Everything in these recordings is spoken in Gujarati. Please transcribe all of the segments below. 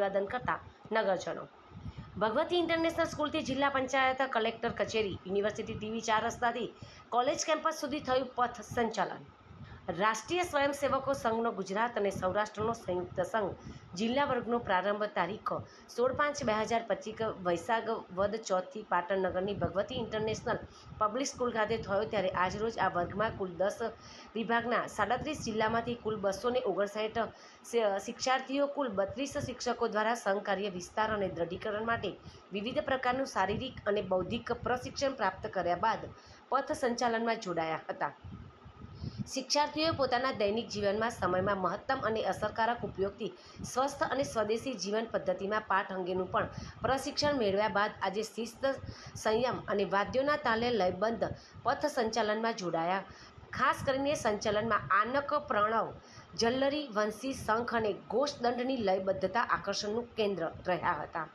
અભિવાદન કરતા નગરજનો। ભગવતી ઇન્ટરનેશનલ સ્કૂલથી જિલ્લા પંચાયત કલેક્ટર કચેરી, યુનિવર્સિટી ટીવી 4 રસ્તાથી કોલેજ કેમ્પસ સુધી થયું પથ સંચાલન। રાષ્ટ્રીય સ્વયંસેવકો સંઘનો ગુજરાત અને સૌરાષ્ટ્રનો સંયુક્ત સંઘ જિલ્લા વર્ગનો પ્રારંભ તારીખ 16/5/2025 વૈશાખ વદ 4થી પાટણ નગરની ભગવતી ઇન્ટરનેશનલ પબ્લિક સ્કૂલ ખાતે થયો। ત્યારે આજરોજ આ વર્ગમાં કુલ 10 વિભાગના 37 જિલ્લામાંથી કુલ 259 શિક્ષાર્થીઓ, કુલ 32 શિક્ષકો દ્વારા સંઘકાર્ય વિસ્તાર અને દ્રઢીકરણ માટે વિવિધ પ્રકારનું શારીરિક અને બૌદ્ધિક પ્રશિક્ષણ પ્રાપ્ત કર્યા બાદ પથ સંચાલનમાં જોડાયા હતા। શિક્ષાર્થીઓએ પોતાના દૈનિક જીવનમાં સમયમાં મહત્તમ અને અસરકારક ઉપયોગથી સ્વસ્થ અને સ્વદેશી જીવન પદ્ધતિમાં પાઠ અંગેનું પણ પ્રશિક્ષણ મેળવ્યા બાદ આજે શિસ્ત, સંયમ અને વાદ્યોના તાલે લયબદ્ધ પથ સંચાલનમાં જોડાયા। ખાસ કરીને સંચાલનમાં આનક, પ્રણવ, જલ્લરી, વંશી, શંખ અને ઘોષદંડની લયબદ્ધતા આકર્ષણનું કેન્દ્ર રહ્યા હતા।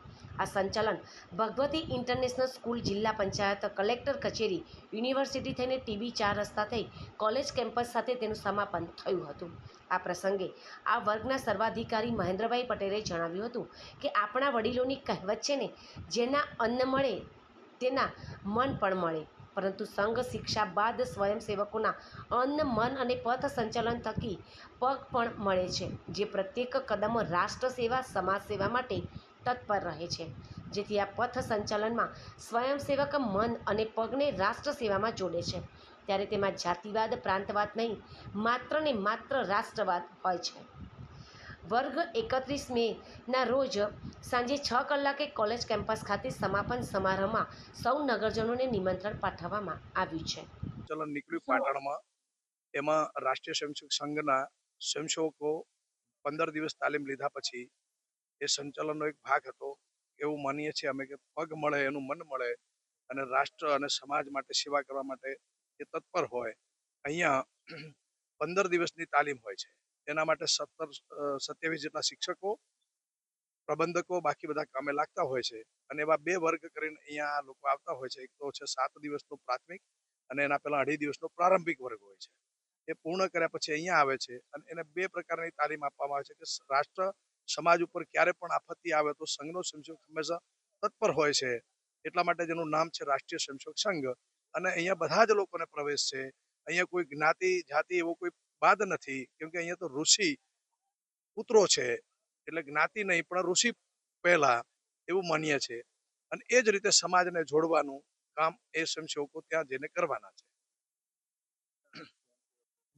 આ સંચાલન ભગવતી ઇન્ટરનેશનલ સ્કૂલ, જિલ્લા પંચાયત કલેક્ટર કચેરી, યુનિવર્સિટી થઈને ટીબી 4 રસ્તા થઈ કોલેજ કેમ્પસ સાથે તેનું સમાપન થયું હતું। આ પ્રસંગે આ વર્ગના સર્વાધિકારી મહેન્દ્રભાઈ પટેલે જણાવ્યું હતું કે આપણા વડીલોની કહેવત છે ને, જેના અન્ન મળે તેના મન પણ મળે, પરંતુ સંઘ શિક્ષા બાદ સ્વયંસેવકોના અન્ન, મન અને પથ સંચાલન થકી પગ પણ મળે છે, જે પ્રત્યેક કદમ રાષ્ટ્ર સેવા, સમાજ સેવા માટે તત્પર રહે છે। જેથી આ પથ સંચાલનમાં સ્વયંસેવક મન અને પગને રાષ્ટ્ર સેવામાં જોડે છે, ત્યારે તેમાં જાતિવાદ, પ્રાંતવાદ નહીં, માત્ર ને માત્ર રાષ્ટ્રવાદ હોય છે। વર્ગ 31 મેના રોજ સાંજે 6 કલાકે કોલેજ કેમ્પસ ખાતે સમાપન સમારોહમાં સૌ નગરજનોને નિમંત્રણ પાઠવવામાં આવ્યું છે। સંચાલન નીકળ્યું પાટણમાં, એમાં રાષ્ટ્રીય સ્વયંસેવક સંઘના સ્વયંસેવકો 15 દિવસ તાલીમ લીધા પછી એ સંચાલનનો એક ભાગ હતો। એવું માનીએ છીએ અમે કે પગ મળે એનું મન મળે અને રાષ્ટ્ર અને સમાજ માટે સેવા કરવા માટે એ તત્પર હોય। અહીંયા 15 દિવસની તાલીમ હોય છે, એના માટે 27 જેટલા શિક્ષકો, પ્રબંધકો, બાકી બધા કામે લાગતા હોય છે અને એવા 2 વર્ગ કરીને અહીંયા લોકો આવતા હોય છે। એક તો છે 7 દિવસનો પ્રાથમિક અને એના પહેલા 2.5 દિવસનો પ્રારંભિક વર્ગ હોય છે। એ પૂર્ણ કર્યા પછી અહીંયા આવે છે અને એને 2 પ્રકારની તાલીમ આપવામાં આવે છે કે રાષ્ટ્ર, સમાજ ઉપર ક્યારે પણ આપત્તિ આવે તો સંઘનો સ્વયંસેવક હંમેશા તત્પર હોય છે। એટલા માટે જેનું નામ છે રાષ્ટ્રીય સ્વયંસેવક સંઘ। અને અહીંયા બધા જ લોકોને પ્રવેશ છે। અહીંયા કોઈ જ્ઞાતિ, જાતિ એવો કોઈ બાદ નથી, કેમ કે અહીંયા તો ઋષિ પુત્રો છે, એટલે જ્ઞાતિ નહીં પણ ઋષિ પહેલા એવું માનીએ છે। અને એ જ રીતે સમાજને જોડવાનું કામ એ સ્વયંસેવકો ત્યાં જઈને કરવાના છે।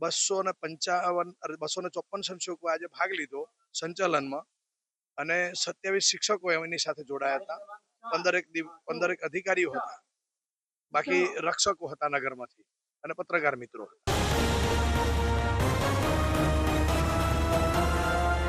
254 સ્વયંસેવકો આજે ભાગ લીધો સંચાલનમાં અને 27 શિક્ષકો એની સાથે જોડાયા હતા। 15 અધિકારીઓ હતા, બાકી રક્ષકો હતા નગરમાંથી અને પત્રકાર મિત્રો હતા।